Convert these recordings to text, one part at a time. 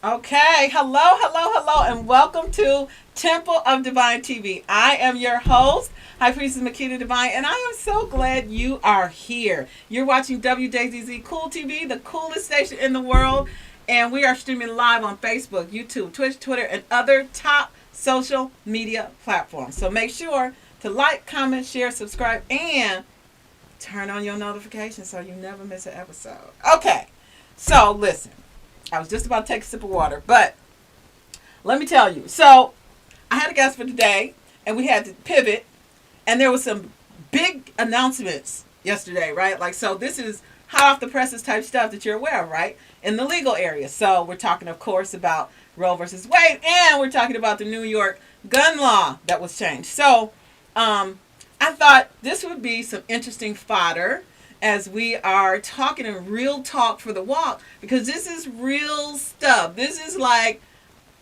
Okay, hello, and welcome to Temple of Divine TV. I am your host, High Priestess Makita Divine, and I am so glad you are here. You're watching WJZZ Cool TV, the coolest station in the world, and we are streaming live on Facebook, YouTube, Twitch, Twitter, and other top social media platforms. So make sure to like, comment, share, subscribe, and turn on your notifications so you never miss an episode. Okay, so listen. I was just about to take a sip of water, but let me tell you. So I had a guest for today, and we had to pivot, and there was some big announcements yesterday, right? Like, so this is hot off the presses type stuff that you're aware of, right? In the legal area. So we're talking, of course, about Roe versus Wade, and we're talking about the New York gun law that was changed. So I thought this would be some interesting fodder as we are talking in real talk for the walk, because this is real stuff. This is like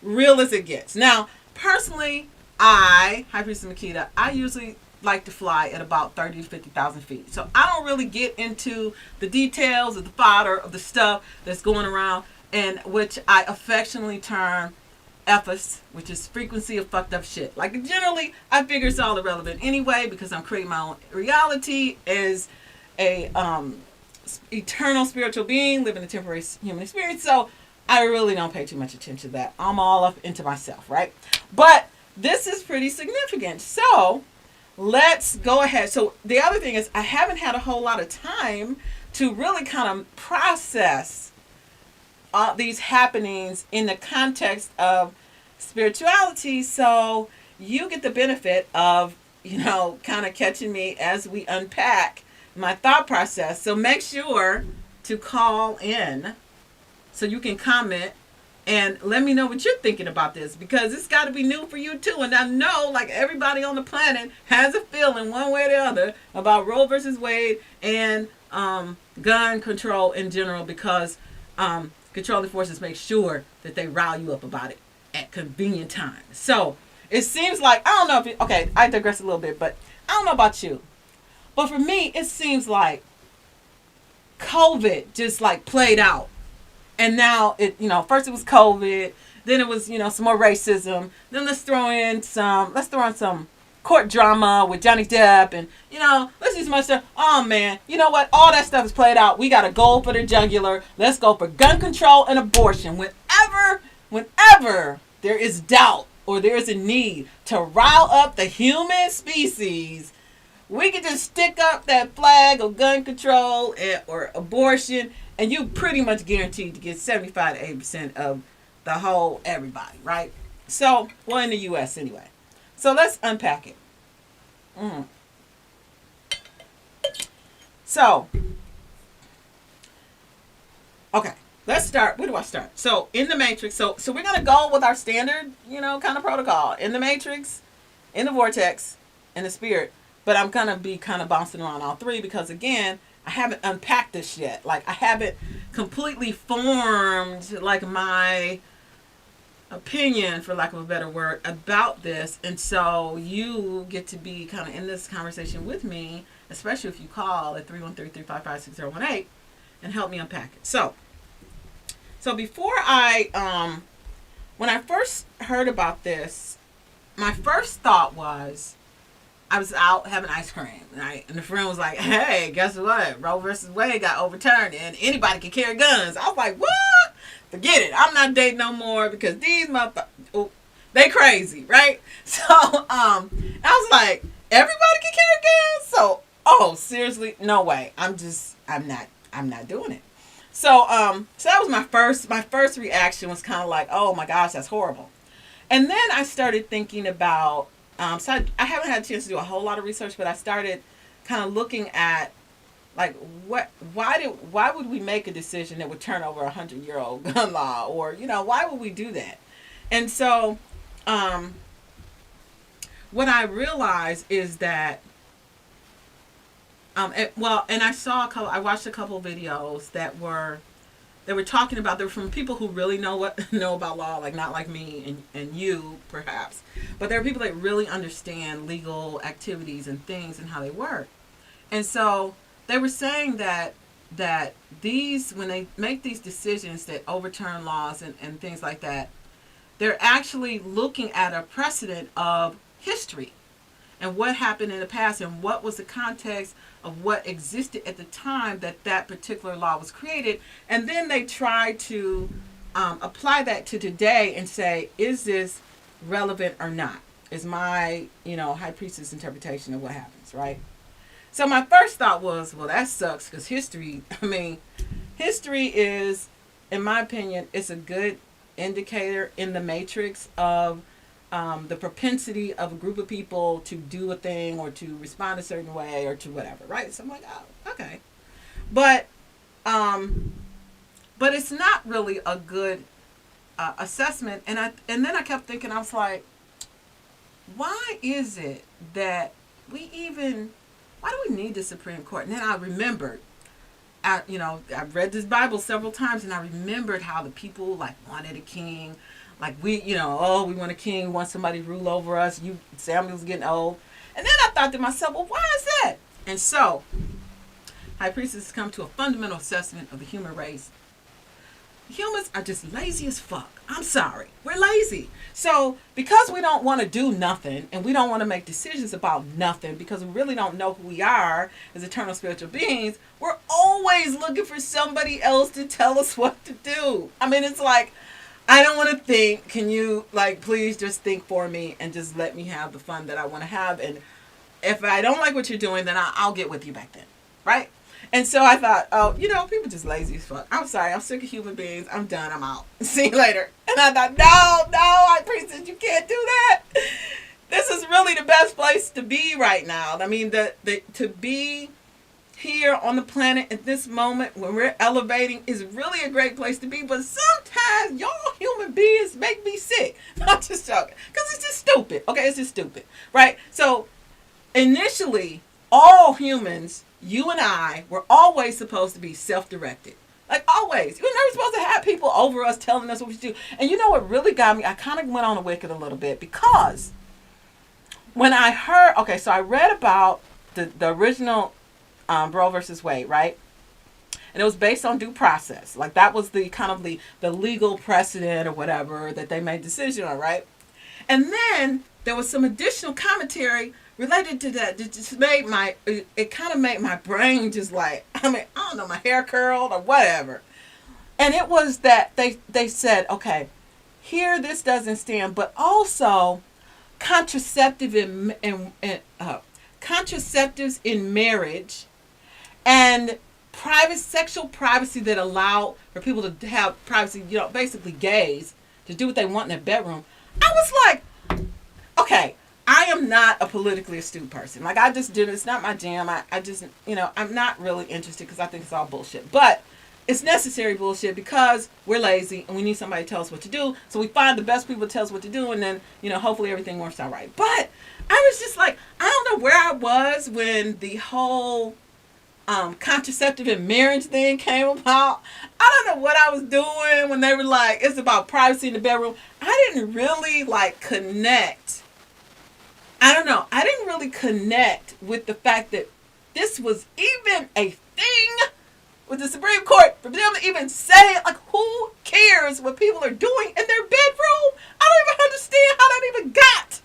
real as it gets. Now, personally, High Priestess Makita, I usually like to fly at about 30 to 50,000 feet. So I don't really get into the details of the fodder of the stuff that's going around, and which I affectionately term FS, which is frequency of fucked up shit. Like, generally, I figure it's all irrelevant anyway, because I'm creating my own reality as a eternal spiritual being living a temporary human experience. So I really don't pay too much attention to that. I'm all up into myself, right? But this is pretty significant. So let's go ahead. So the other thing is, I haven't had a whole lot of time to really kind of process these happenings in the context of spirituality. So you get the benefit of, kind of catching me as we unpack my thought process. So make sure to call in so you can comment and let me know what you're thinking about this, because it's got to be new for you too. And I know, like, everybody on the planet has a feeling one way or the other about Roe versus Wade and gun control in general, because controlling forces make sure that they rile you up about it at convenient times. So it seems like, I don't know if okay, I digress a little bit, but I don't know about you, but for me, it seems like COVID just like played out. And now first it was COVID, then it was, some more racism. Then let's throw in some court drama with Johnny Depp, and, let's do some other stuff. Oh man, you know what? All that stuff is played out. We gotta go for the jugular. Let's go for gun control and abortion. Whenever there is doubt or there is a need to rile up the human species, we can just stick up that flag of gun control or abortion, and you pretty much guaranteed to get 75 to 80% of the whole everybody, right? So, well, in the U.S. anyway. So let's unpack it. So, okay, let's start. Where do I start? So, in the Matrix. So we're gonna go with our standard, kind of protocol. In the Matrix, in the Vortex, in the Spirit. But I'm gonna be kind of bouncing around all three, because again, I haven't unpacked this yet. Like, I haven't completely formed like my opinion, for lack of a better word, about this. And so you get to be kind of in this conversation with me, especially if you call at 313-355-6018 and help me unpack it. So before when I first heard about this, my first thought was, I was out having ice cream, right? And the friend was like, hey, guess what? Roe versus Wade got overturned and anybody can carry guns. I was like, what? Forget it. I'm not dating no more, because these motherfuckers, they crazy, right? So I was like, everybody can carry guns? So, seriously? No way. I'm not doing it. So that was my first reaction, was kind of like, oh my gosh, that's horrible. And then I started thinking about, so I haven't had a chance to do a whole lot of research, but I started kind of looking at, like, why would we make a decision that would turn over 100-year-old gun law, or why would we do that? And so, what I realized is that, and I watched a couple of videos that were talking about, they were from people who really know about law, like not like me and you perhaps, but there are people that really understand legal activities and things and how they work. And so they were saying that that when they make these decisions that overturn laws and things like that, they're actually looking at a precedent of history and what happened in the past and what was the context of what existed at the time that that particular law was created. And then they try to apply that to today and say, is this relevant or not? Is my, high priestess interpretation of what happens, right? So my first thought was, well, that sucks because history is, in my opinion, it's a good indicator in the matrix of the propensity of a group of people to do a thing or to respond a certain way or to whatever, right? So I'm like, oh, okay. But it's not really a good assessment. And then I kept thinking, I was like, why is it that why do we need the Supreme Court? And then I remembered, I've read this Bible several times, and I remembered how the people wanted a king. Like we want a king, we want somebody to rule over us. Samuel's getting old. And then I thought to myself, well, why is that? And so, high priestess has come to a fundamental assessment of the human race. Humans are just lazy as fuck. I'm sorry. We're lazy. So, because we don't want to do nothing and we don't want to make decisions about nothing because we really don't know who we are as eternal spiritual beings, we're always looking for somebody else to tell us what to do. It's like, I don't want to think. Can you, please just think for me and just let me have the fun that I want to have? And if I don't like what you're doing, then I'll get with you back then. Right? And so I thought, oh, people just lazy as fuck. I'm sorry. I'm sick of human beings. I'm done. I'm out. See you later. And I thought, no, high priestess, you can't do that. This is really the best place to be right now. To be here on the planet at this moment when we're elevating is really a great place to be. But sometimes y'all human beings make me sick. I'm just joking. Because it's just stupid. Okay, it's just stupid. Right? So initially, all humans, you and I, were always supposed to be self-directed. Like always. You're never supposed to have people over us telling us what we should do. And you know what really got me? I kind of went on a wicked a little bit because when I heard, so I read about the original Roe versus Wade, right? And it was based on due process. Like that was the kind of the legal precedent or whatever that they made decision on, right? And then there was some additional commentary related to that just made it kind of made my brain just I don't know, my hair curled or whatever. And it was that they said, okay, here this doesn't stand, but also contraceptives in marriage and sexual privacy that allow for people to have privacy, basically gays, to do what they want in their bedroom. I was like, okay, I am not a politically astute person. I just did it. It's not my jam. I just, I'm not really interested because I think it's all bullshit. But it's necessary bullshit because we're lazy and we need somebody to tell us what to do. So we find the best people to tell us what to do, and then, hopefully everything works out right. But I was just like, I don't know where I was when the whole contraceptive in marriage thing came about. I don't know what I was doing when they were like, it's about privacy in the bedroom. I didn't really connect. I don't know. I didn't really connect with the fact that this was even a thing with the Supreme Court. For them to even say, who cares what people are doing in their bedroom? I don't even understand how that even got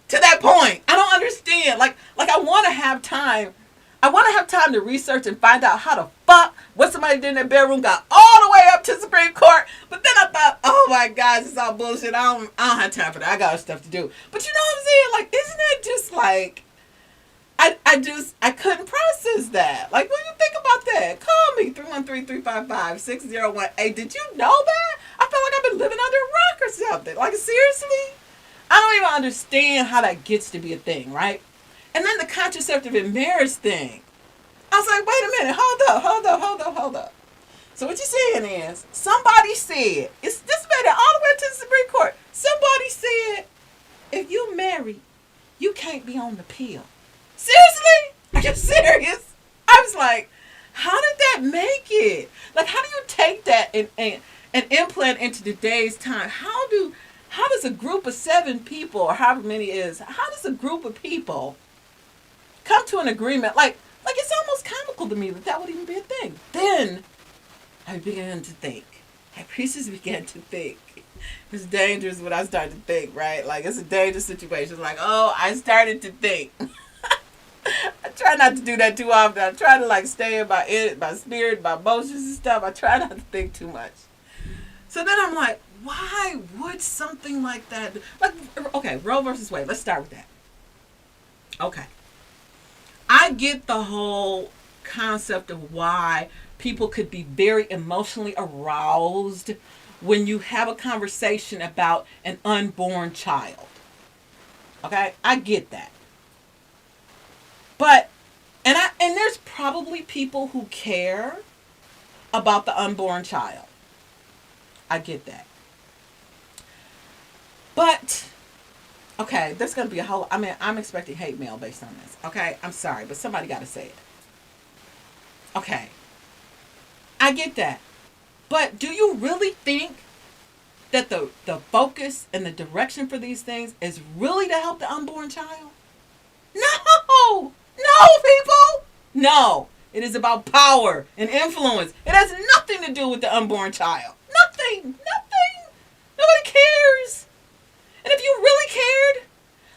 to that point. I don't understand. I want to have time. I want to have time to research and find out how the fuck what somebody did in their bedroom got all the way up to the Supreme Court. But then I thought, oh my God, this is all bullshit. I don't have time for that. I got stuff to do. But you know what I'm saying? Isn't it just I couldn't process that. When you think about that, call me 313-355-6018. Did you know that? I feel like I've been living under a rock or something. Seriously? I don't even understand how that gets to be a thing, right? And then the contraceptive in marriage thing. I was like, wait a minute, hold up. So what you're saying is, somebody said, this made it all the way to the Supreme Court. Somebody said, if you marry, you can't be on the pill. Seriously? Are you serious? I was like, how did that make it? How do you take that and implant into today's time? How does a group of 7 people, or however many it is, how does a group of people come to an agreement? It's almost comical unbiblical to me that would even be a thing. Then I began to think. High priestess began to think. It's dangerous when I start to think, right? Like, it's a dangerous situation. Like, oh, I started to think. I try not to do that too often. I try to, like, stay in my spirit, my emotions and stuff. I try not to think too much. So then I'm like, why would something like that... Like, okay, Roe versus Wade. Let's start with that. Okay. I get the whole concept of why people could be very emotionally aroused when you have a conversation about an unborn child. Okay? I get that. But, and there's probably people who care about the unborn child. I get that. But, okay, there's going to be I'm expecting hate mail based on this. Okay? I'm sorry, but somebody got to say it. Okay. I get that. But do you really think that the focus and the direction for these things is really to help the unborn child? No! No, people! No. It is about power and influence. It has nothing to do with the unborn child. Nothing. Nothing. Nobody cares. And if you really cared,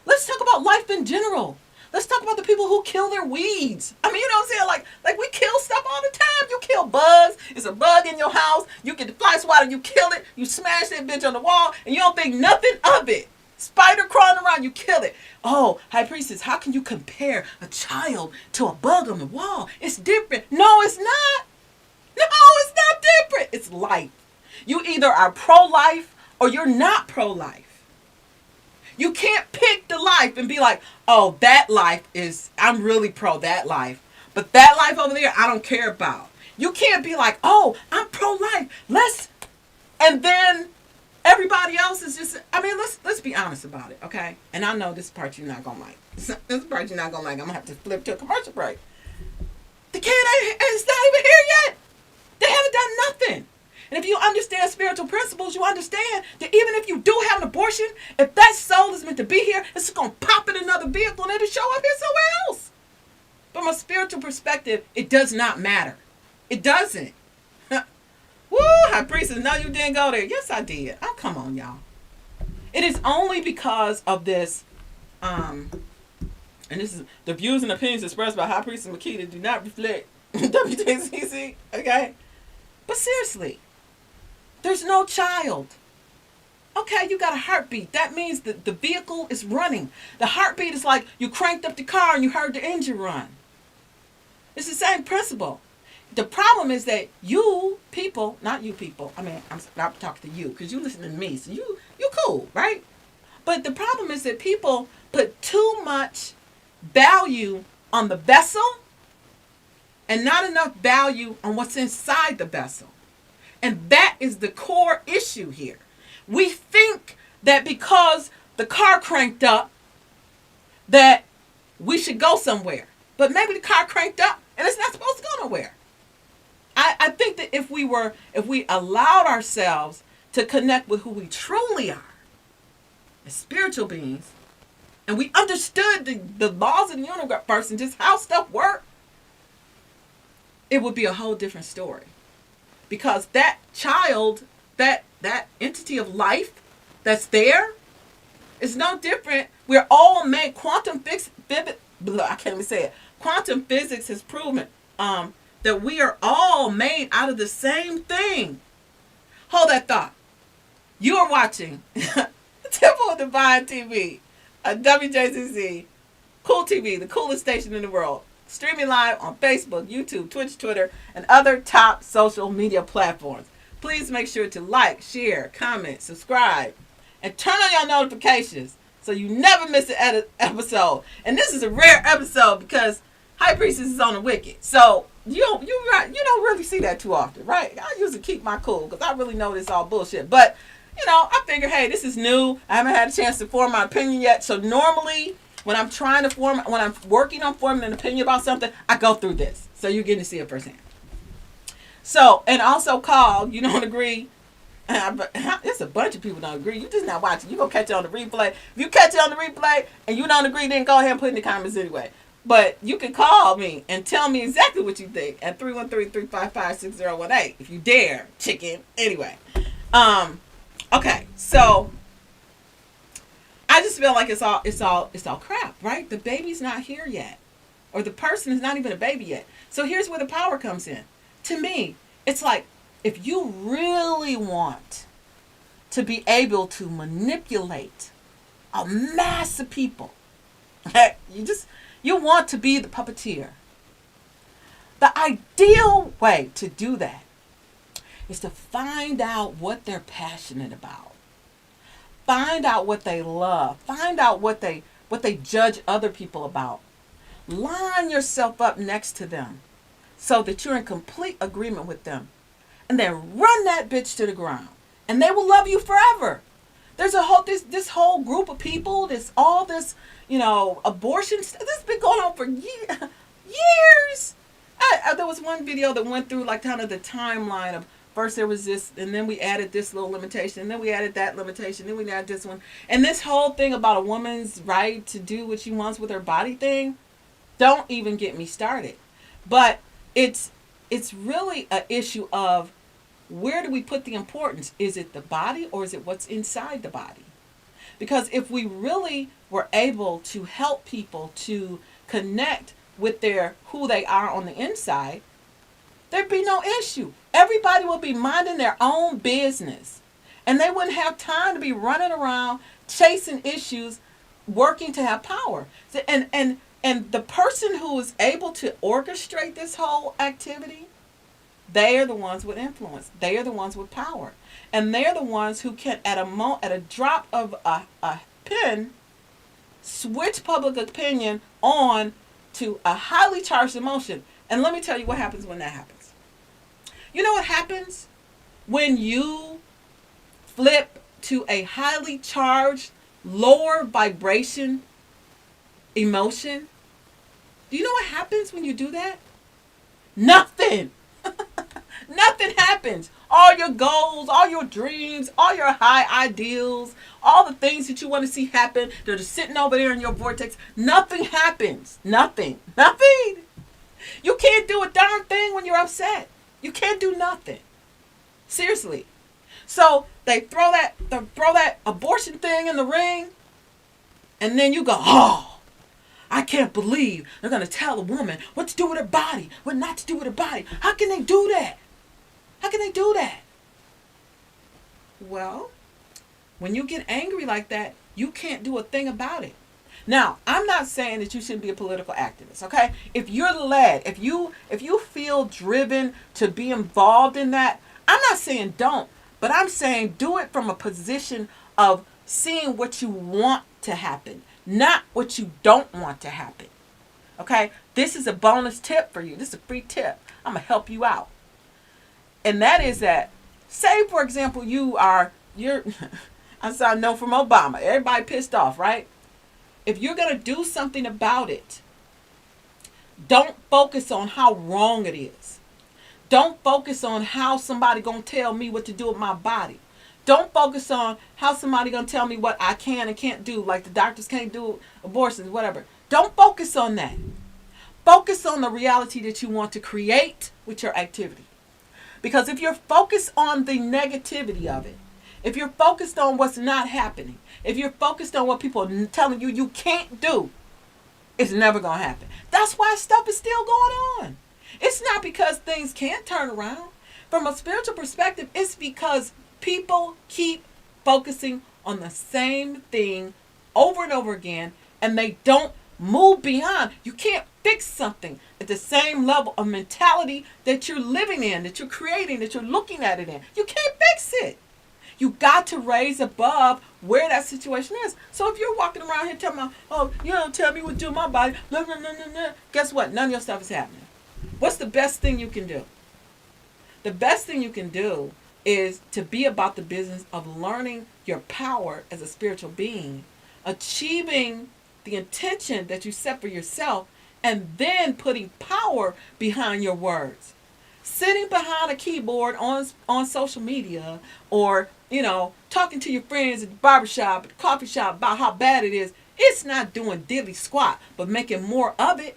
let's talk about life in general. Let's talk about the people who kill their weeds. I mean, you know what I'm saying? Like we kill stuff all the time. You kill bugs. It's a bug in your house. You get the fly swatter. You kill it. You smash that bitch on the wall. And you don't think nothing of it. Spider crawling around. You kill it. Oh, high priestess, how can you compare a child to a bug on the wall? It's different. No, it's not. No, it's not different. It's life. You either are pro-life or you're not pro-life. You can't pick the life and be like, oh, that life I'm really pro that life. But that life over there, I don't care about. You can't be like, oh, I'm pro-life. And then everybody else is just, I mean, let's be honest about it, okay? And I know this part you're not going to like. This part you're not going to like. I'm going to have to flip to a commercial break. The kid is not even here yet. They haven't done nothing. And if you understand spiritual principles, you understand that even if you do have an abortion, if that soul is meant to be here, it's going to pop in another vehicle and it'll show up here somewhere else. From a spiritual perspective, it does not matter. It doesn't. Woo, high priestess, no, you didn't go there. Yes, I did. Oh, come on, y'all. It is only because of this, and this is the views and opinions expressed by High Priestess Makita do not reflect WJCC, okay? But seriously, there's no child. Okay, you got a heartbeat. That means that the vehicle is running. The heartbeat is like you cranked up the car and you heard the engine run. It's the same principle. The problem is that you people, not you people, I mean, I'm talking to you because you listen to me, so you cool, right? But the problem is that people put too much value on the vessel and not enough value on what's inside the vessel. And that is the core issue here. We think that because the car cranked up, that we should go somewhere. But maybe the car cranked up and it's not supposed to go nowhere. I think that if we allowed ourselves to connect with who we truly are, as spiritual beings, and we understood the laws of the universe and just how stuff works, it would be a whole different story. Because that child, that entity of life that's there is no different. We're all made, quantum physics has proven that we are all made out of the same thing. Hold that thought. You are watching Temple of Divine TV, WJCC, Cool TV, the coolest station in the world. Streaming live on Facebook, YouTube, Twitch, Twitter, and other top social media platforms. Please make sure to like, share, comment, subscribe, and turn on your notifications so you never miss an episode. And this is a rare episode because High Priestess is on the wicked. So you don't really see that too often, right? I usually keep my cool because I really know this all bullshit. But, I figure, hey, this is new. I haven't had a chance to form my opinion yet. So normally, when I'm working on forming an opinion about something, I go through this. So you're getting to see it firsthand. So, and also call, you don't agree. There's a bunch of people don't agree. You just not watching. You gonna catch it on the replay. If you catch it on the replay and you don't agree, then go ahead and put it in the comments anyway. But you can call me and tell me exactly what you think at 313-355-6018 if you dare, chicken. Anyway. Um, okay, so I just feel like it's all crap, right? The baby's not here yet. Or the person is not even a baby yet. So here's where the power comes in. To me, it's like if you really want to be able to manipulate a mass of people, you want to be the puppeteer. The ideal way to do that is to find out what they're passionate about. Find out what they love. Find out what they judge other people about. Line yourself up next to them so that you're in complete agreement with them. And then run that bitch to the ground. And they will love you forever. There's a whole this whole group of people, abortion stuff. This has been going on for years. There was one video that went through like kind of the timeline of first there was this, and then we added this little limitation, and then we added that limitation, then we added this one. And this whole thing about a woman's right to do what she wants with her body thing, don't even get me started. But it's really an issue of where do we put the importance? Is it the body or is it what's inside the body? Because if we really were able to help people to connect with their who they are on the inside, there'd be no issue. Everybody would be minding their own business. And they wouldn't have time to be running around chasing issues, working to have power. And the person who is able to orchestrate this whole activity, they are the ones with influence. They are the ones with power. And they're the ones who can, at a drop of a pen, switch public opinion on to a highly charged emotion. And let me tell you what happens when that happens. You know what happens when you flip to a highly charged, lower vibration emotion? Do you know what happens when you do that? Nothing. Nothing happens. All your goals, all your dreams, all your high ideals, all the things that you want to see happen, they're just sitting over there in your vortex. Nothing happens. Nothing. Nothing. You can't do a darn thing when you're upset. You can't do nothing. Seriously. So they throw that abortion thing in the ring, and then you go, oh, I can't believe they're going to tell a woman what to do with her body, what not to do with her body. How can they do that? How can they do that? Well, when you get angry like that, you can't do a thing about it. Now, I'm not saying that you shouldn't be a political activist, okay? If you're led, if you feel driven to be involved in that, I'm not saying don't, but I'm saying do it from a position of seeing what you want to happen, not what you don't want to happen. Okay? This is a bonus tip for you. This is a free tip. I'm going to help you out. And that is that, say, for example, you're, I know from Obama, everybody pissed off, right? If you're going to do something about it, don't focus on how wrong it is. Don't focus on how somebody going to tell me what to do with my body. Don't focus on how somebody going to tell me what I can and can't do, like the doctors can't do abortions, whatever. Don't focus on that. Focus on the reality that you want to create with your activity. Because if you're focused on the negativity of it, if you're focused on what's not happening, if you're focused on what people are telling you you can't do, it's never going to happen. That's why stuff is still going on. It's not because things can't turn around. From a spiritual perspective, it's because people keep focusing on the same thing over and over again, and they don't move beyond. You can't fix something at the same level of mentality that you're living in, that you're creating, that you're looking at it in. You can't fix it. You got to raise above where that situation is. So if you're walking around here telling me, oh, you don't tell me what to do with my body, blah, blah, blah, blah, blah, guess what? None of your stuff is happening. What's the best thing you can do? The best thing you can do is to be about the business of learning your power as a spiritual being, achieving the intention that you set for yourself, and then putting power behind your words. Sitting behind a keyboard on social media, or talking to your friends at the barbershop, at the coffee shop about how bad it is, it's not doing diddly squat, but making more of it.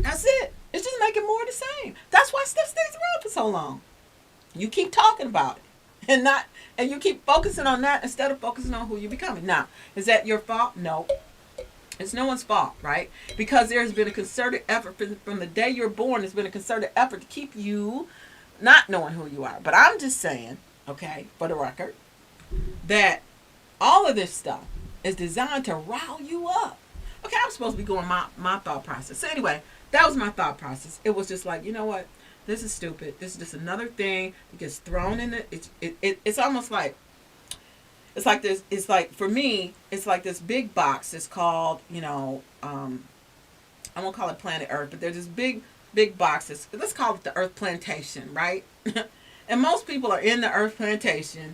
That's it. It's just making more of the same. That's why stuff stays around for so long. You keep talking about it and you keep focusing on that instead of focusing on who you're becoming. Now, is that your fault? No. It's no one's fault, right? Because there's been a concerted effort from the day you're born. There's been a concerted effort to keep you not knowing who you are. But I'm just saying, okay, for the record, that all of this stuff is designed to rile you up. Okay, I'm supposed to be going my thought process. So anyway, that was my thought process. It was just like, you know what? This is stupid. This is just another thing that gets thrown in it. It's almost like, it's like this. It's like, for me, it's like this big box. It's called, I won't call it Planet Earth, but there's this big box. Let's call it the Earth Plantation, right? And most people are in the Earth Plantation,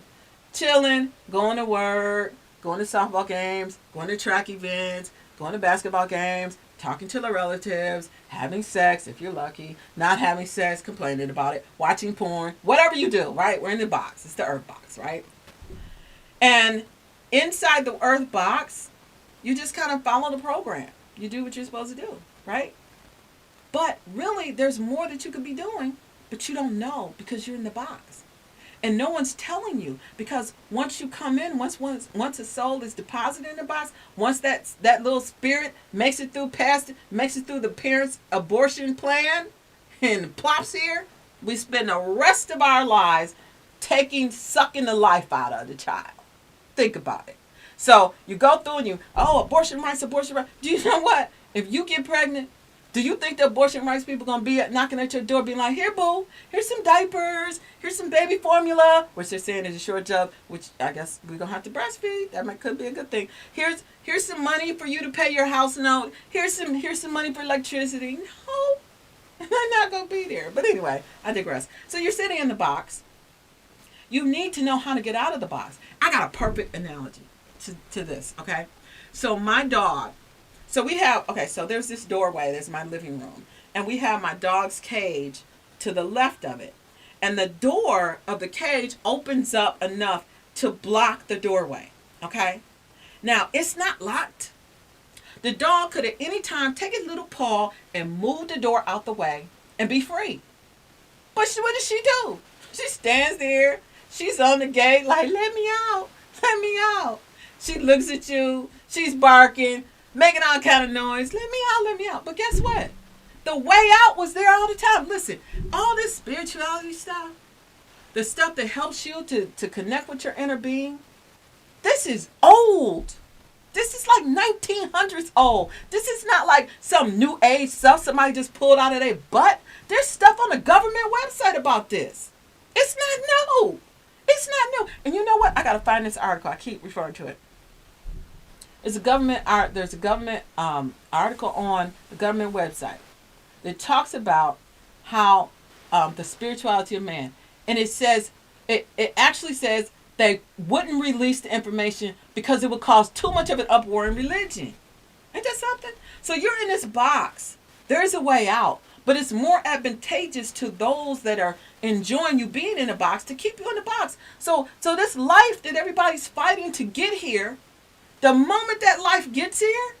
chilling, going to work, going to softball games, going to track events, going to basketball games, talking to their relatives, having sex if you're lucky, not having sex, complaining about it, watching porn, whatever you do, right? We're in the box. It's the Earth box, right? And inside the Earth box, you just kind of follow the program. You do what you're supposed to do, right? But really, there's more that you could be doing, but you don't know because you're in the box. And no one's telling you, because once you come in, once a soul is deposited in the box, once that little spirit makes it through the parents' abortion plan and plops here, we spend the rest of our lives sucking the life out of the child. Think about it. So you go through and abortion rights. Do you know what? If you get pregnant, do you think the abortion rights people going to be knocking at your door being like, here, boo, here's some diapers, here's some baby formula, which they're saying is a shortage of, which I guess we're going to have to breastfeed. Could be a good thing. Here's some money for you to pay your house note. Here's some money for electricity. No, they're not going to be there. But anyway, I digress. So you're sitting in the box. You need to know how to get out of the box. I got a perfect analogy to this, okay? So my dog, so there's this doorway, there's my living room, and we have my dog's cage to the left of it. And the door of the cage opens up enough to block the doorway, okay? Now, it's not locked. The dog could at any time take his little paw and move the door out the way and be free. But what does she do? She stands there. She's on the gate like, let me out. Let me out. She looks at you. She's barking, making all kind of noise. Let me out. Let me out. But guess what? The way out was there all the time. Listen, all this spirituality stuff, the stuff that helps you to connect with your inner being, this is old. This is like 1900s old. This is not like some new age stuff somebody just pulled out of their butt. There's stuff on the government website about this. It's not new. It's not new. And you know what? I got to find this article. I keep referring to it. There's a government article on the government website that talks about how the spirituality of man. And it actually says they wouldn't release the information because it would cause too much of an uproar in religion. Ain't that something? So you're in this box. There's a way out. But it's more advantageous to those that are enjoying you being in a box to keep you in the box. So this life that everybody's fighting to get here, the moment that life gets here,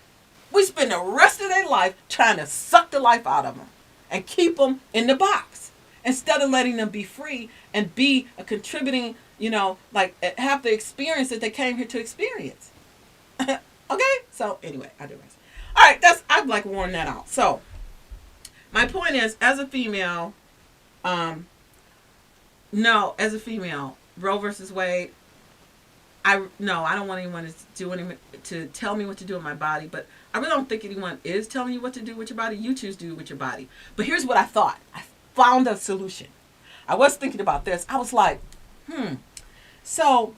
we spend the rest of their life trying to suck the life out of them and keep them in the box instead of letting them be free and be a contributing, have the experience that they came here to experience. Okay? So anyway, I digress. All right, I've worn that out. So my point is, as a female, Roe versus Wade, I don't want anyone to tell me what to do with my body, but I really don't think anyone is telling you what to do with your body. You choose to do with your body. But here's what I thought. I found a solution. I was thinking about this. I was like, So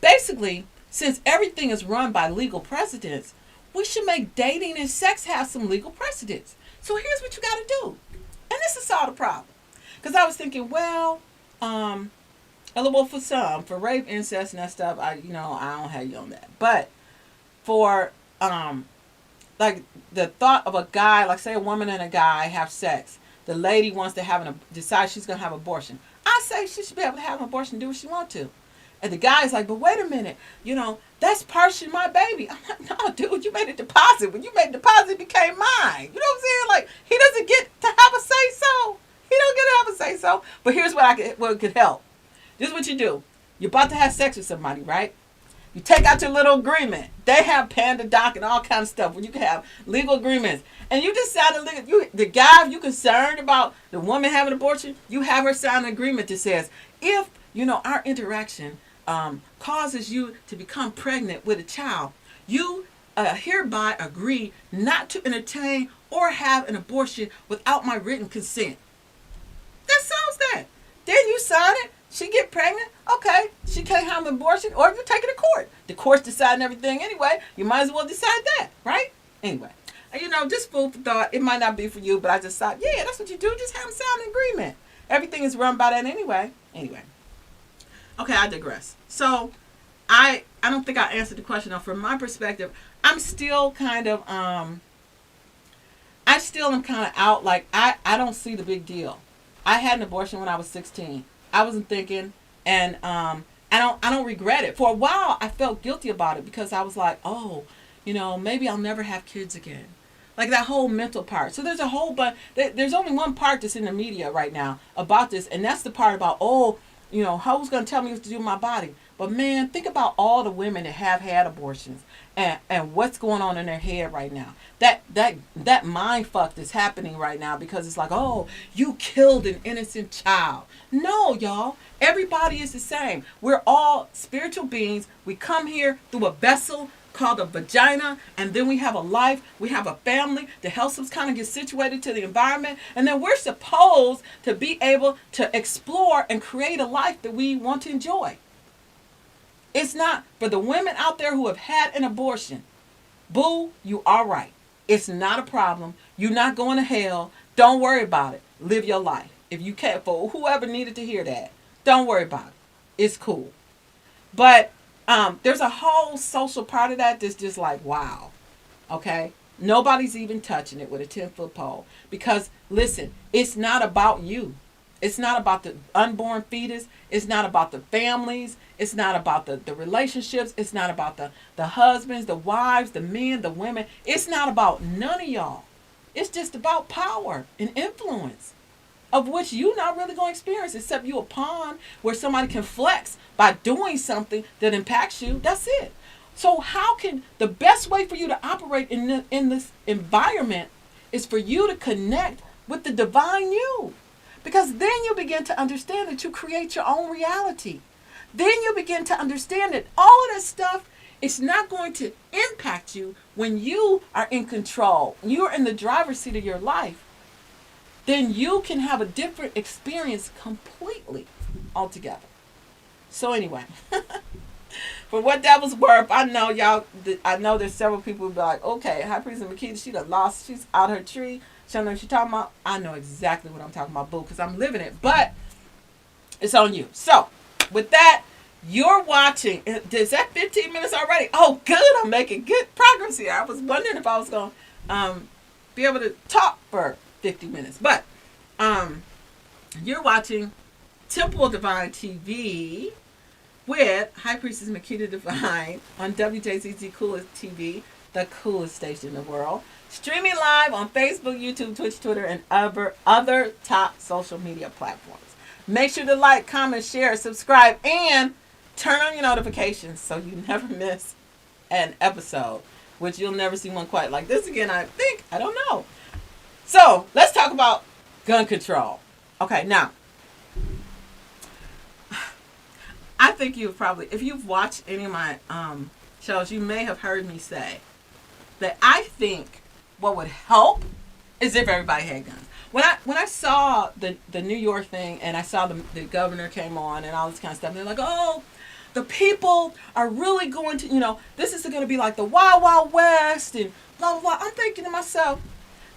basically, since everything is run by legal precedents, we should make dating and sex have some legal precedents. So here's what you got to do. And this is solve the problem. Because I was thinking, for rape, incest, and that stuff, I don't have you on that. But for, the thought of a guy, like say a woman and a guy have sex, the lady wants to decide she's going to have an abortion. I say she should be able to have an abortion and do what she wants to. And the guy's like, but wait a minute, that's partially my baby. I'm like, no, dude, you made a deposit. When you made a deposit, it became mine. You know what I'm saying? Like, he doesn't get to have a say so. He don't get to have a say so. But here's what could help. This is what you do. You're about to have sex with somebody, right? You take out your little agreement. They have Panda Doc and all kinds of stuff where you can have legal agreements. And you just sign the guy, if you're concerned about the woman having an abortion, you have her sign an agreement that says, if, our interaction causes you to become pregnant with a child, you hereby agree not to entertain or have an abortion without my written consent. That solves that. Then you sign it. She get pregnant. Okay, she can't have an abortion, or you take it to court. The court's deciding everything anyway. You might as well decide that, right? Anyway, just food for thought. It might not be for you, but I just thought, yeah, that's what you do. Just have them sign an agreement. Everything is run by that anyway. Anyway, okay, I digress. So, I don't think I answered the question. Now, from my perspective, I'm still kind of I still am kind of out. Like I don't see the big deal. I had an abortion when I was 16. I wasn't thinking, and I don't regret it. For a while, I felt guilty about it because I was like, oh, maybe I'll never have kids again. Like that whole mental part. So there's a whole bunch. There's only one part that's in the media right now about this, and that's the part about, who's going to tell me what to do with my body? But man, think about all the women that have had abortions and what's going on in their head right now. That mind fuck that's happening right now because it's like, oh, you killed an innocent child. No, y'all. Everybody is the same. We're all spiritual beings. We come here through a vessel called a vagina, and then we have a life, we have a family that helps us kind of get situated to the environment, and then we're supposed to be able to explore and create a life that we want to enjoy. It's not for the women out there who have had an abortion. Boo, you are right. It's not a problem. You're not going to hell. Don't worry about it. Live your life. If you can't, for whoever needed to hear that, don't worry about it. It's cool. But there's a whole social part of that that's just like, wow. Okay? Nobody's even touching it with a 10-foot pole. Because, listen, it's not about you. It's not about the unborn fetus. It's not about the families. It's not about the relationships. It's not about the husbands, the wives, the men, the women. It's not about none of y'all. It's just about power and influence, of which you're not really going to experience, except you a pawn where somebody can flex by doing something that impacts you. That's it. So how can the best way for you to operate in this environment is for you to connect with the divine you? Because then you begin to understand that you create your own reality. Then you begin to understand that all of that stuff is not going to impact you when you are in control. You're in the driver's seat of your life. Then you can have a different experience completely altogether. So anyway, for what that was worth, I know y'all, I know there's several people who be like, okay, High Priest Makita, she done lost, she's out her tree. She don't know what she's talking about. I know exactly what I'm talking about, boo, because I'm living it. But it's on you. So, with that, you're watching. Is that 15 minutes already? Oh, good. I'm making good progress here. I was wondering if I was going to be able to talk for 50 minutes. But you're watching Temple of Divine TV with High Priestess Makita Divine on WJZZ Coolest TV, the coolest station in the world. Streaming live on Facebook, YouTube, Twitch, Twitter, and other top social media platforms. Make sure to like, comment, share, subscribe, and turn on your notifications so you never miss an episode, which you'll never see one quite like this again, I think. I don't know. So, let's talk about gun control. Okay, now, I think you've probably, if you've watched any of my shows, you may have heard me say that I think what would help is if everybody had guns. When I saw the New York thing and I saw the governor came on and all this kind of stuff, they're like, oh, the people are really going to, this is going to be like the Wild Wild West and blah, blah, blah. I'm thinking to myself,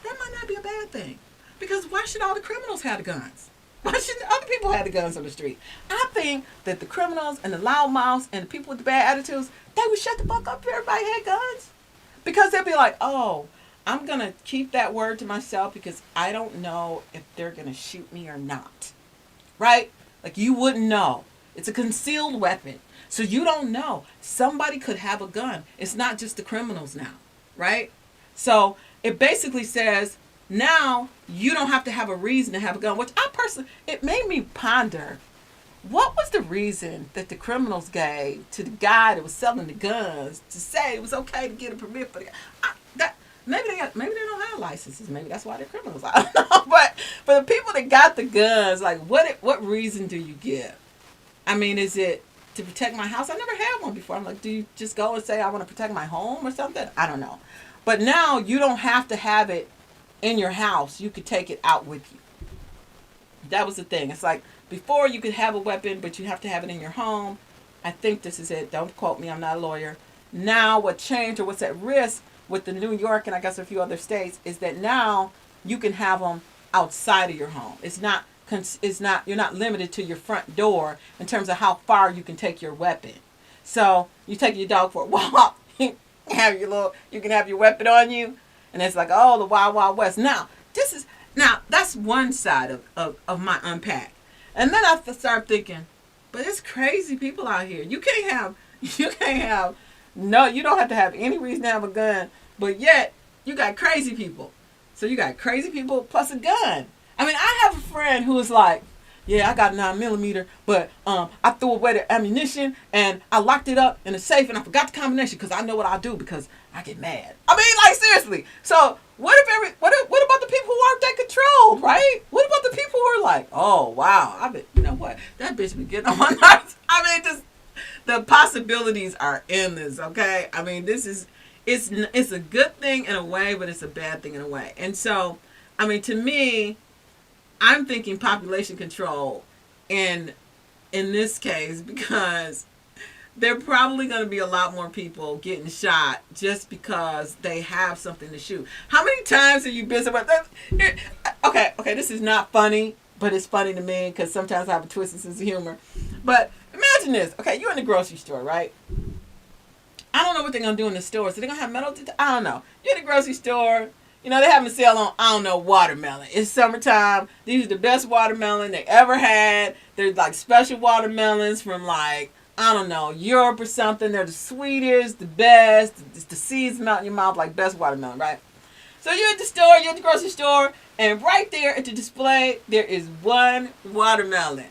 that might not be a bad thing. Because why should all the criminals have the guns? Why should other people have the guns on the street? I think that the criminals and the loudmouths and the people with the bad attitudes, they would shut the fuck up if everybody had guns. Because they'll be like, oh, I'm going to keep that word to myself because I don't know if they're going to shoot me or not. Right? Like you wouldn't know. It's a concealed weapon. So you don't know. Somebody could have a gun. It's not just the criminals now, right? So it basically says now you don't have to have a reason to have a gun, which I personally, it made me ponder what was the reason that the criminals gave to the guy that was selling the guns to say it was okay to get a permit for the guy? Maybe maybe they don't have licenses. Maybe that's why they're criminals. I don't know. But for the people that got the guns, like what reason do you give? I mean, is it to protect my house? I never had one before. I'm like, do you just go and say I want to protect my home or something? I don't know. But now you don't have to have it in your house. You could take it out with you. That was the thing. It's like before you could have a weapon, but you have to have it in your home. I think this is it. Don't quote me. I'm not a lawyer. Now what changed or what's at risk with the New York and I guess a few other states is that now you can have them outside of your home. It's not you're not limited to your front door in terms of how far you can take your weapon. So you take your dog for a walk, you can have your weapon on you, and it's like, oh, the Wild Wild West. Now that's one side of my unpack. And then I start thinking, but it's crazy people out here. You don't have to have any reason to have a gun, but yet you got crazy people. So you got crazy people plus a gun. I mean, I have a friend who is like, yeah, I got a 9mm, but I threw away the ammunition and I locked it up in a safe and I forgot the combination because I know what I'll do because I get mad. I mean, like seriously. So what about the people who aren't that controlled, right? What about the people who are like, oh wow, you know what, that bitch be getting on my nerves. I mean, just the possibilities are endless. Okay, I mean, it's a good thing in a way, but it's a bad thing in a way. And so, I mean, to me, I'm thinking population control in this case because there are probably going to be a lot more people getting shot just because they have something to shoot. How many times have you been somewhere? Okay, this is not funny, but it's funny to me because sometimes I have a twisted sense of humor. But imagine this. Okay, you're in the grocery store, right? I don't know what they're going to do in the store. So they're going to have metal detectors? I don't know. You're in the grocery store. You know, they have a sale on, I don't know, watermelon. It's summertime. These are the best watermelon they ever had. They're like special watermelons from like, I don't know, Europe or something. They're the sweetest, the best. The seeds melt in your mouth like best watermelon, right? So you're at the grocery store, and right there at the display, there is one watermelon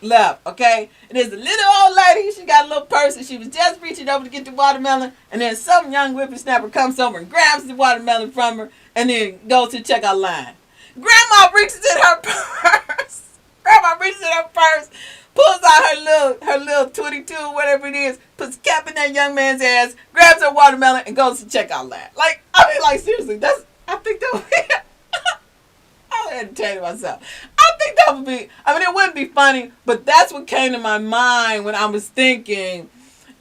left, okay? And there's a little old lady. She got a little purse, and she was just reaching over to get the watermelon. And then some young whippersnapper comes over and grabs the watermelon from her, and then goes to the checkout line. Grandma reaches in her purse. Pulls out her little 22, whatever it is, puts a cap in that young man's ass, grabs her watermelon, and goes to the checkout line. Like seriously, I think that would be. I'm entertaining myself. I think that would be, I mean, it wouldn't be funny, but that's what came to my mind when I was thinking,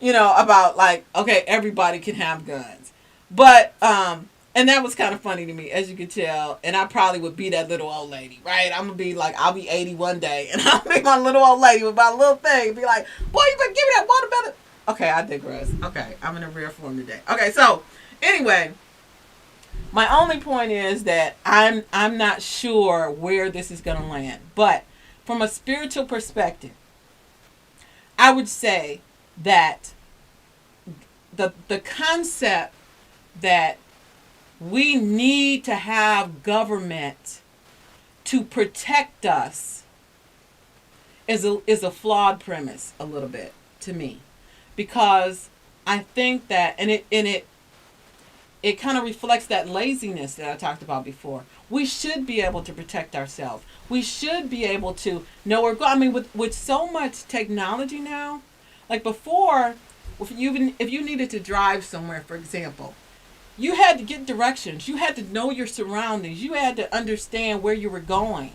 about like, okay, everybody can have guns. But, and that was kind of funny to me, as you can tell. And I probably would be that little old lady, right? I'm going to be like, I'll be 80 one day, and I'll be my little old lady with my little thing and be like, boy, you better give me that watermelon. Okay, I digress. Okay, I'm in a rare form today. Okay, so, anyway, my only point is that I'm not sure where this is going to land. But from a spiritual perspective, I would say that the concept that we need to have government to protect us is a flawed premise a little bit to me, because I think that it kind of reflects that laziness that I talked about before. We should be able to protect ourselves. We should be able to know where we're going. I mean, with so much technology now, like before, if you needed to drive somewhere, for example, you had to get directions. You had to know your surroundings. You had to understand where you were going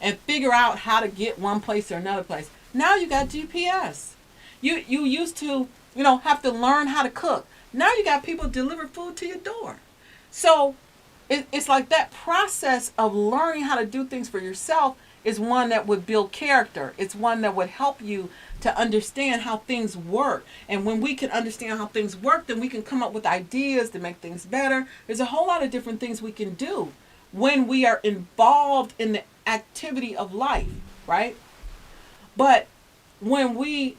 and figure out how to get one place or another place. Now you got GPS. You used to, have to learn how to cook. Now you got people deliver food to your door. So it's like that process of learning how to do things for yourself is one that would build character. It's one that would help you to understand how things work. And when we can understand how things work, then we can come up with ideas to make things better. There's a whole lot of different things we can do when we are involved in the activity of life, right? But when we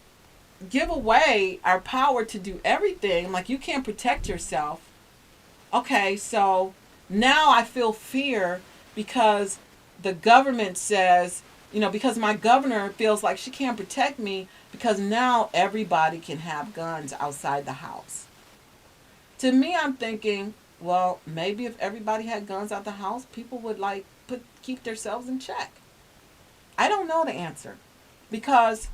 give away our power to do everything, like you can't protect yourself. Okay, so now I feel fear because the government says, because my governor feels like she can't protect me because now everybody can have guns outside the house. To me, I'm thinking, well, maybe if everybody had guns out the house, people would like keep themselves in check. I don't know the answer because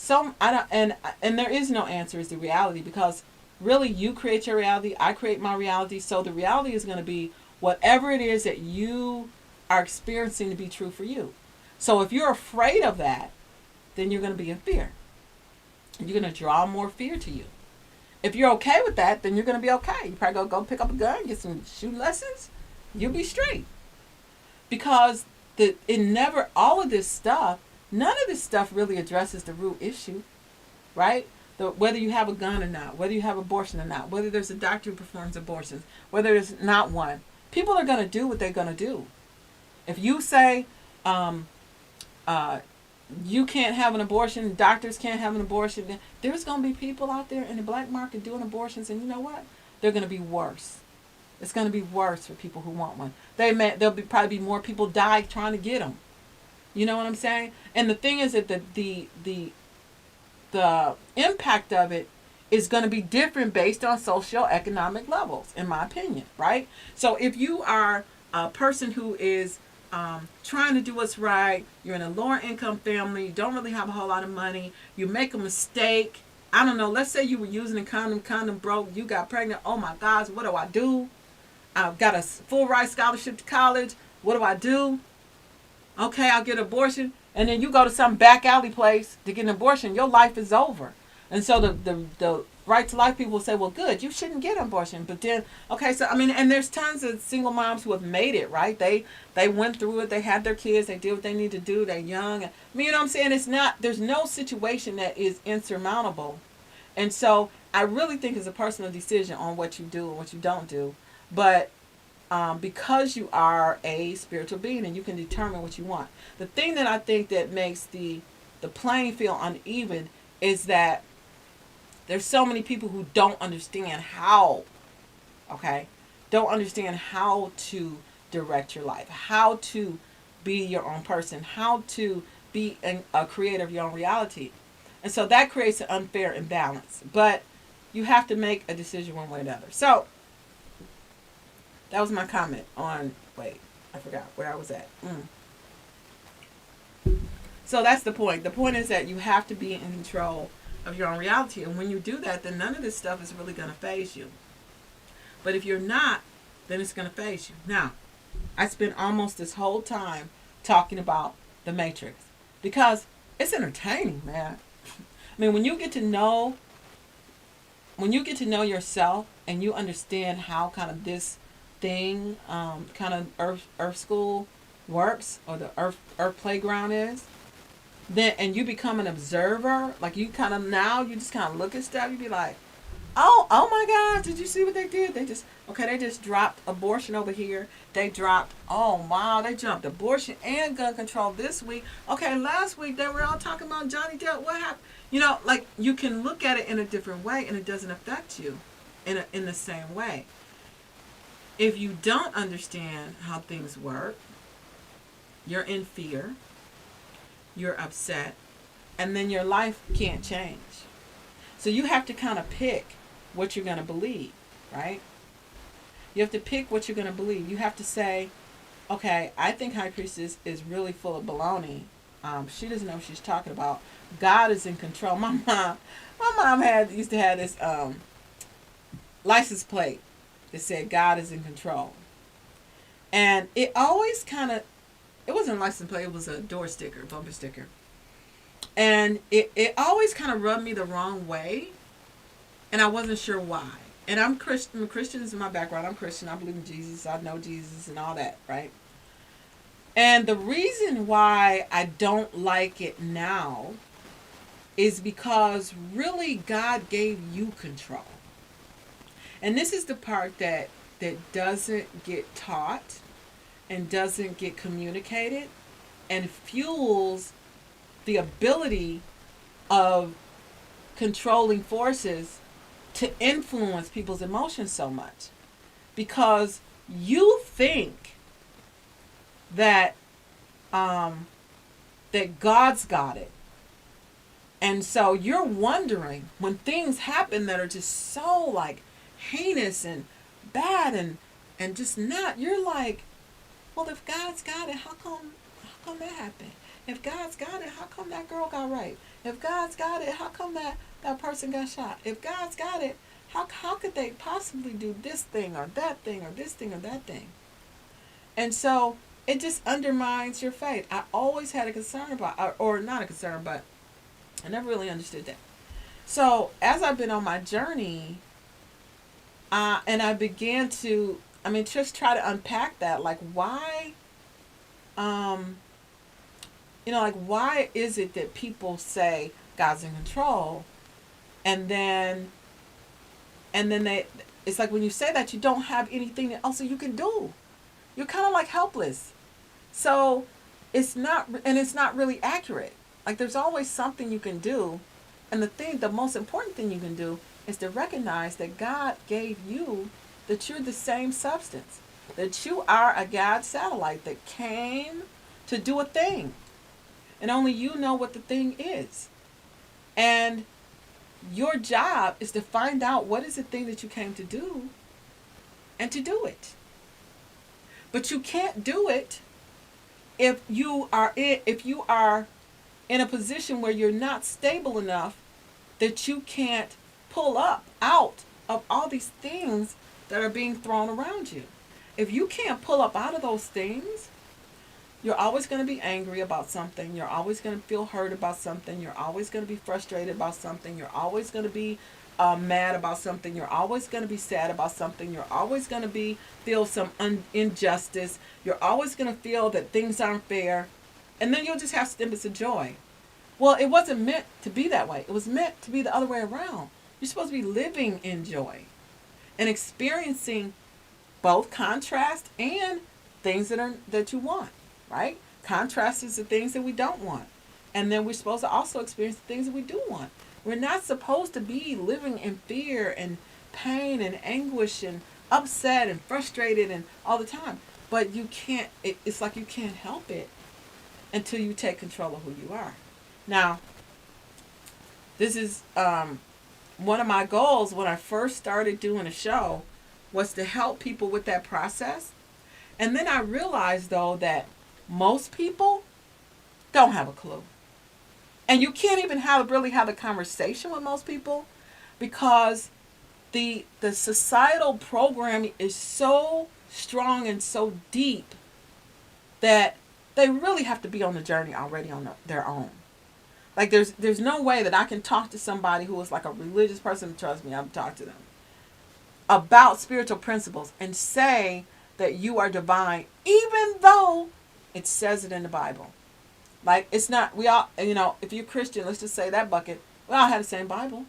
I don't, and there is no answer is the reality, because really you create your reality, I create my reality. So the reality is going to be whatever it is that you are experiencing to be true for you. So if you're afraid of that, then you're going to be in fear. You're going to draw more fear to you. If you're okay with that, then you're going to be okay. You probably go pick up a gun, get some shooting lessons. You'll be straight. Because all of this stuff, none of this stuff really addresses the root issue, right? Whether you have a gun or not, whether you have abortion or not, whether there's a doctor who performs abortions, whether there's not one. People are going to do what they're going to do. If you say you can't have an abortion, doctors can't have an abortion, there's going to be people out there in the black market doing abortions, and you know what? They're going to be worse. It's going to be worse for people who want one. There'll probably be more people die trying to get them. You know what I'm saying? And the thing is that the impact of it is going to be different based on socioeconomic levels, in my opinion, right? So if you are a person who is trying to do what's right, you're in a lower income family, you don't really have a whole lot of money, you make a mistake, I don't know, let's say you were using a condom broke, you got pregnant, oh my gosh, what do I do? I've got a full ride scholarship to college, what do I do? Okay, I'll get an abortion. And then you go to some back alley place to get an abortion, your life is over. And so the right to life people will say, well, good, you shouldn't get an abortion. But then, okay, so, and there's tons of single moms who have made it, right? They went through it, they had their kids, they did what they need to do, they're young. You know what I'm saying? There's no situation that is insurmountable. And so I really think it's a personal decision on what you do and what you don't do. But because you are a spiritual being and you can determine what you want. The thing that I think that makes the playing field uneven is that there's so many people who don't understand how to direct your life, how to be your own person, how to be a creator of your own reality. And so that creates an unfair imbalance. But you have to make a decision one way or the other. So that was my comment on, I forgot where I was at. So that's the point. The point is that you have to be in control of your own reality. And when you do that, then none of this stuff is really going to faze you. But if you're not, then it's going to faze you. Now, I spent almost this whole time talking about The Matrix because it's entertaining, man. When you get to know yourself and you understand how kind of this thing, kind of Earth School works, or the Earth playground is, then and you become an observer, like you just kind of look at stuff, you be like, oh my God, did you see what they did? They just dropped abortion over here. They dropped, oh wow, they jumped abortion and gun control this week. Okay, last week they were all talking about Johnny Depp. What happened? Like you can look at it in a different way and it doesn't affect you in the same way. If you don't understand how things work, you're in fear, you're upset, and then your life can't change. So you have to kind of pick what you're going to believe, right? You have to pick what you're going to believe. You have to say, okay, I think High Priestess is really full of baloney. She doesn't know what she's talking about. God is in control. My mom used to have this license plate that said God is in control. And it always it wasn't a license plate, it was a door sticker, bumper sticker. And it always kind of rubbed me the wrong way. And I wasn't sure why. And I'm Christian. Christian is my background. I'm Christian. I believe in Jesus. I know Jesus and all that, right? And the reason why I don't like it now is because really God gave you control. And this is the part that doesn't get taught and doesn't get communicated and fuels the ability of controlling forces to influence people's emotions so much, because you think that that God's got it. And so you're wondering when things happen that are just so like heinous and bad and just not, you're like, well, if God's got it, how come that happened? If God's got it, how come that girl got raped? If God's got it, how come that person got shot? If God's got it, how could they possibly do this thing or that thing or this thing or that thing? And so it just undermines your faith. I always had a concern about, or not a concern, but I never really understood that. So as I've been on my journey, and I began to, just try to unpack that, like why, like why is it that people say God's in control, and then it's like when you say that, you don't have anything else that you can do. You're kind of like helpless. So it's not really accurate. Like there's always something you can do. And the most important thing you can do is to recognize that God gave you, that you're the same substance, that you are a God satellite that came to do a thing. And only you know what the thing is. And your job is to find out what is the thing that you came to do and to do it. But you can't do it if you are in a position where you're not stable enough that you can't pull up out of all these things that are being thrown around you. If you can't pull up out of those things, you're always going to be angry about something. You're always going to feel hurt about something. You're always going to be frustrated about something. You're always going to be mad about something. You're always going to be sad about something. You're always going to feel some injustice. You're always going to feel that things aren't fair. And then you'll just have snippets of joy. Well, it wasn't meant to be that way. It was meant to be the other way around. You're supposed to be living in joy and experiencing both contrast and things that you want, right? Contrast is the things that we don't want. And then we're supposed to also experience the things that we do want. We're not supposed to be living in fear and pain and anguish and upset and frustrated and all the time. But you can't, it's like you can't help it until you take control of who you are. Now, this is one of my goals when I first started doing a show, was to help people with that process. And then I realized, though, that most people don't have a clue. And you can't even really have a conversation with most people, because the societal programming is so strong and so deep that they really have to be on the journey already on their own. Like there's no way that I can talk to somebody who is like a religious person, trust me, I've talked to them, about spiritual principles and say that you are divine, even though it says it in the Bible. Like it's not, we all, if you're Christian, let's just say that bucket, we all have the same Bible.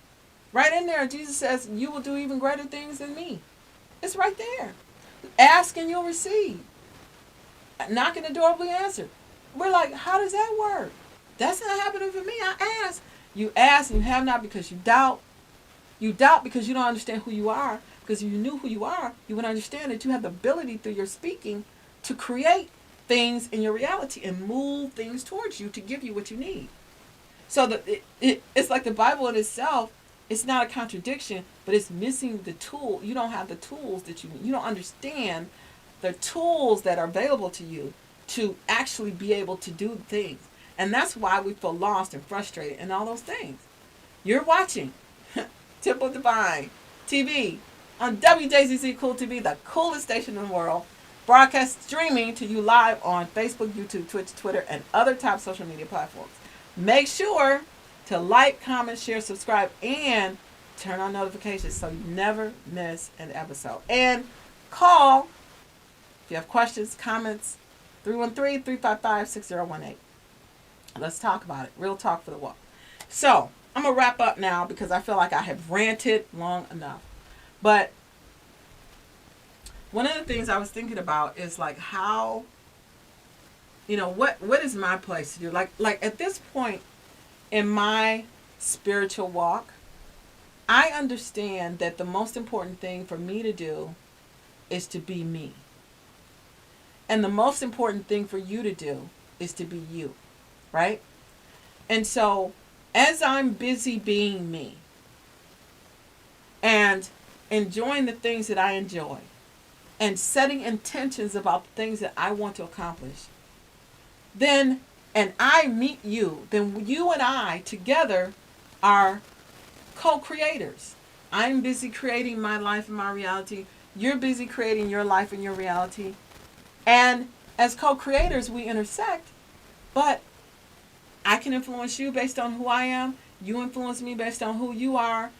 Right in there, Jesus says, you will do even greater things than me. It's right there. Ask and you'll receive. Knock and the door will be answered. We're like, how does that work? That's not happening for me. I ask. You ask and you have not because you doubt. You doubt because you don't understand who you are. Because if you knew who you are, you would understand that you have the ability through your speaking to create things in your reality and move things towards you to give you what you need. So it's like the Bible in itself, it's not a contradiction, but it's missing the tool. You don't have the tools that you need. You don't understand the tools that are available to you to actually be able to do things. And that's why we feel lost and frustrated and all those things. You're watching Temple Divine TV on WJZZ Cool TV, the coolest station in the world, broadcast streaming to you live on Facebook, YouTube, Twitch, Twitter, and other top social media platforms. Make sure to like, comment, share, subscribe, and turn on notifications so you never miss an episode. And call if you have questions, comments, 313-355-6018. Let's talk about it. Real talk for the walk. So, I'm going to wrap up now because I feel like I have ranted long enough. But one of the things I was thinking about is like how, what is my place to do? Like at this point in my spiritual walk, I understand that the most important thing for me to do is to be me. And the most important thing for you to do is to be you, right? And so, as I'm busy being me and enjoying the things that I enjoy and setting intentions about the things that I want to accomplish, then, and I meet you, then you and I together are co creators. I'm busy creating my life and my reality. You're busy creating your life and your reality. And as co creators, we intersect, but I can influence you based on who I am. You influence me based on who you are.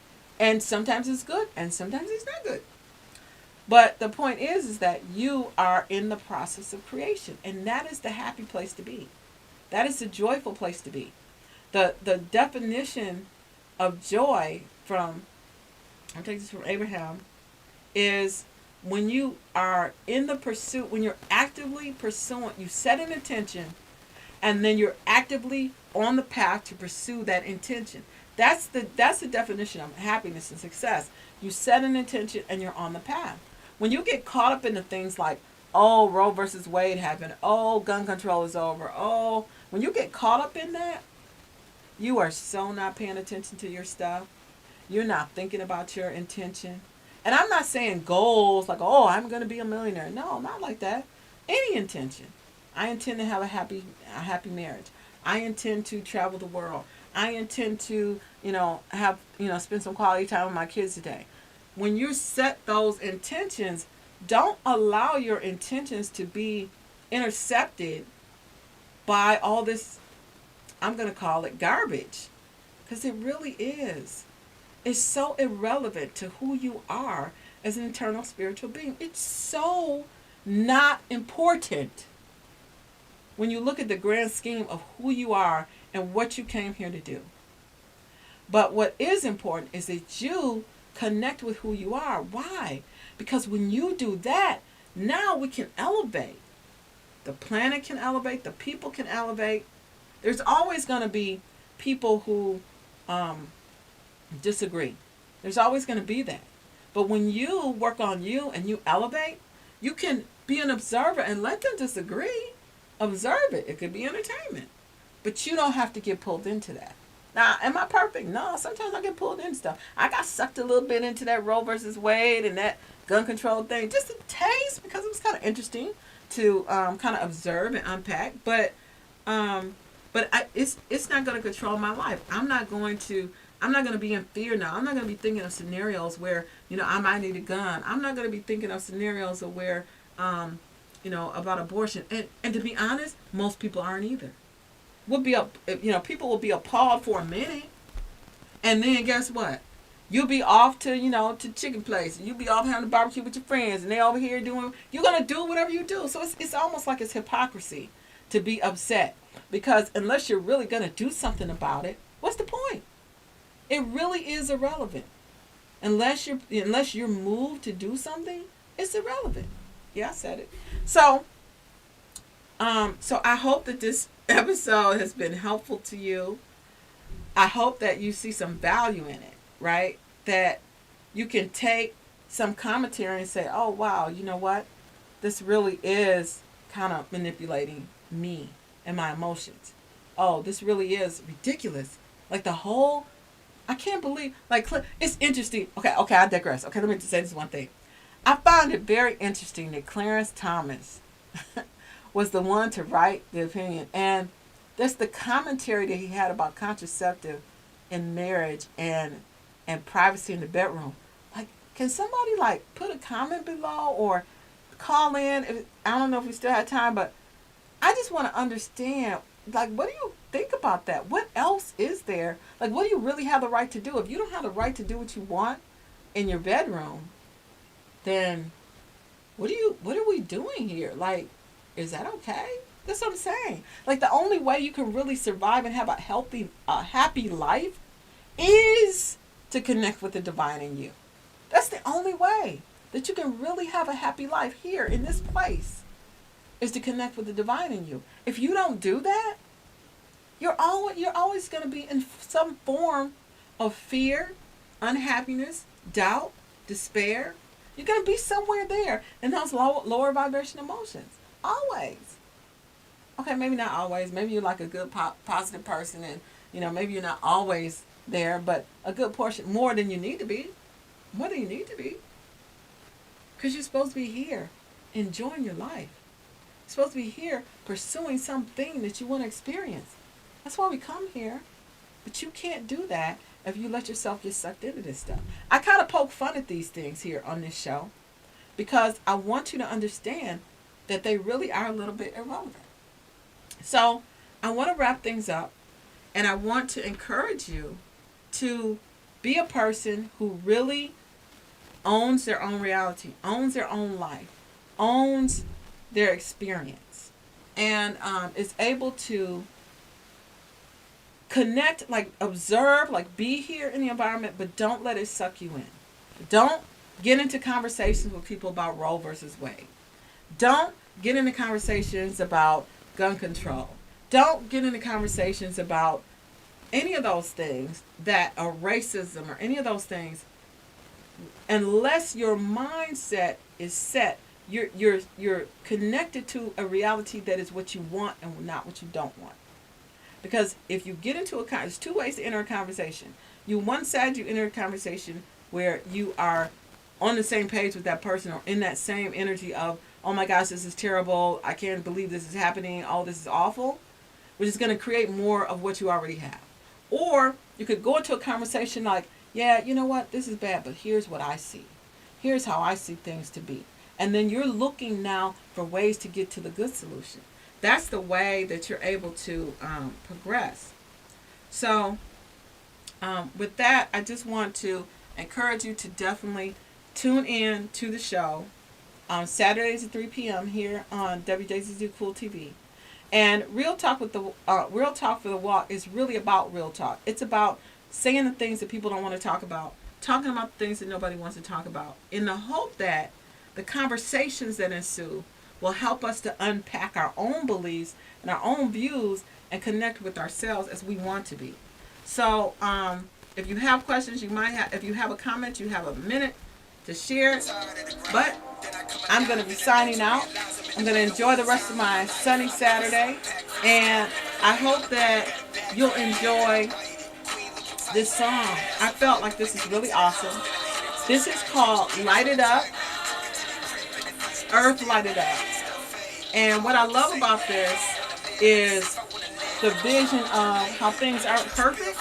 And sometimes it's good and sometimes it's not good. But the point is that you are in the process of creation. And that is the happy place to be. That is the joyful place to be. The definition of joy from, I'll take this from Abraham, is when you are in the pursuit, when you're actively pursuing, you set an intention and then you're actively on the path to pursue that intention. That's the definition of happiness and success. You set an intention and you're on the path. When you get caught up into things like, oh, Roe versus Wade happened, oh, gun control is over, oh, when you get caught up in that, you are so not paying attention to your stuff. You're not thinking about your intention. And I'm not saying goals like, oh, I'm going to be a millionaire. No, not like that. Any intention. I intend to have a happy marriage. I intend to travel the world. I intend to, have, spend some quality time with my kids today. When you set those intentions, don't allow your intentions to be intercepted by all this, I'm going to call it garbage. Because it really is. It's so irrelevant to who you are as an eternal spiritual being. It's so not important when you look at the grand scheme of who you are and what you came here to do. But what is important is that you connect with who you are. Why? Because when you do that, now we can elevate. The planet can elevate. The people can elevate. There's always going to be people who disagree. There's always going to be that. But when you work on you and you elevate, you can be an observer and let them disagree. Observe it. It could be entertainment. But you don't have to get pulled into that. Now, am I perfect? No, sometimes I get pulled into stuff. I got sucked a little bit into that Roe versus Wade and that gun control thing. Just a taste because it was kind of interesting to kind of observe and unpack. But it's not going to control my life. I'm not going to be in fear now. I'm not going to be thinking of scenarios where, I might need a gun. I'm not going to be thinking of scenarios of where, about abortion. And to be honest, most people aren't either. People will be appalled for a minute. And then guess what? You'll be off to chicken place. You'll be off having a barbecue with your friends. And they over here you're going to do whatever you do. So it's almost like it's hypocrisy to be upset. Because unless you're really going to do something about it, what's the point? It really is irrelevant. Unless you're moved to do something, it's irrelevant. Yeah, I said it. So I hope that this episode has been helpful to you. I hope that you see some value in it, right? That you can take some commentary and say, oh, wow, you know what? This really is kind of manipulating me and my emotions. Oh, this really is ridiculous. Like I can't believe, it's interesting. Okay, I digress. Okay, let me just say this one thing. I found it very interesting that Clarence Thomas was the one to write the opinion. And that's the commentary that he had about contraceptive in marriage and privacy in the bedroom. Like, can somebody put a comment below or call in? I don't know if we still have time, but I just want to understand, what do you think about that? What else is there? What do you really have the right to do? If you don't have the right to do what you want in your bedroom, then what are we doing here? Is that okay? That's what I'm saying. The only way you can really survive and have a happy life is to connect with the divine in you. That's the only way that you can really have a happy life here in this place, is to connect with the divine in you. If you don't do that, you're always going to be in some form of fear, unhappiness, doubt, despair. You're going to be somewhere there in those lower vibration emotions. Always. Okay, maybe not always. Maybe you're like a good positive person and, maybe you're not always there, but a good portion, more than you need to be. More than you need to be. Because you're supposed to be here enjoying your life. You're supposed to be here pursuing something that you want to experience. That's why we come here. But you can't do that if you let yourself get sucked into this stuff. I kind of poke fun at these things here on this show because I want you to understand that they really are a little bit irrelevant. So I want to wrap things up, and I want to encourage you to be a person who really owns their own reality, owns their own life, owns their experience, and is able to connect, like observe, like be here in the environment, but don't let it suck you in. Don't get into conversations with people about Roe versus Wade. Don't get into conversations about gun control. Don't get into conversations about any of those things that are racism or any of those things unless your mindset is set. You're connected to a reality that is what you want and not what you don't want. Because if you get into there's two ways to enter a conversation. One side, you enter a conversation where you are on the same page with that person or in that same energy of, oh my gosh, this is terrible. I can't believe this is happening. Oh, this is awful. Which is going to create more of what you already have. Or you could go into a conversation like, yeah, you know what? This is bad, but here's what I see. Here's how I see things to be. And then you're looking now for ways to get to the good solution. That's the way that you're able to progress. So with that, I just want to encourage you to definitely tune in to the show on Saturdays at 3 p.m. here on WJZZ Cool TV. And Real Talk for the Walk is really about real talk. It's about saying the things that people don't want to talk about, talking about the things that nobody wants to talk about, in the hope that the conversations that ensue will help us to unpack our own beliefs and our own views and connect with ourselves as we want to be. So if you have questions, if you have a comment, you have a minute to share it. But I'm going to be signing out. I'm going to enjoy the rest of my sunny Saturday. And I hope that you'll enjoy this song. I felt like this is really awesome. This is called Light It Up. Earth Light It Up. And what I love about this is the vision of how things aren't perfect,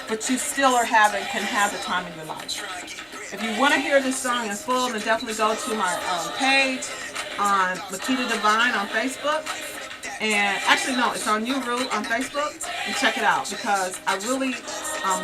but you still can have the time in your life. If you want to hear this song in full, then definitely go to my page on Makita Divine on Facebook. And actually, no, it's on Uru on Facebook. And check it out because I really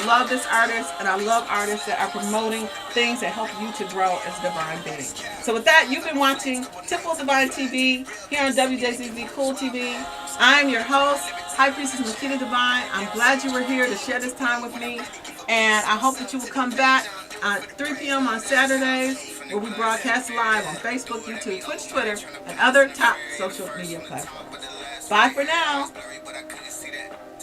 love this artist, and I love artists that are promoting things that help you to grow as a divine being. So with that, you've been watching Temple Divine TV here on WJZZ Cool TV. I'm your host, High Priestess Makita Divine. I'm glad you were here to share this time with me, and I hope that you will come back at 3 p.m. on Saturdays, where we broadcast live on Facebook, YouTube, Twitch, Twitter, and other top social media platforms. Bye for now.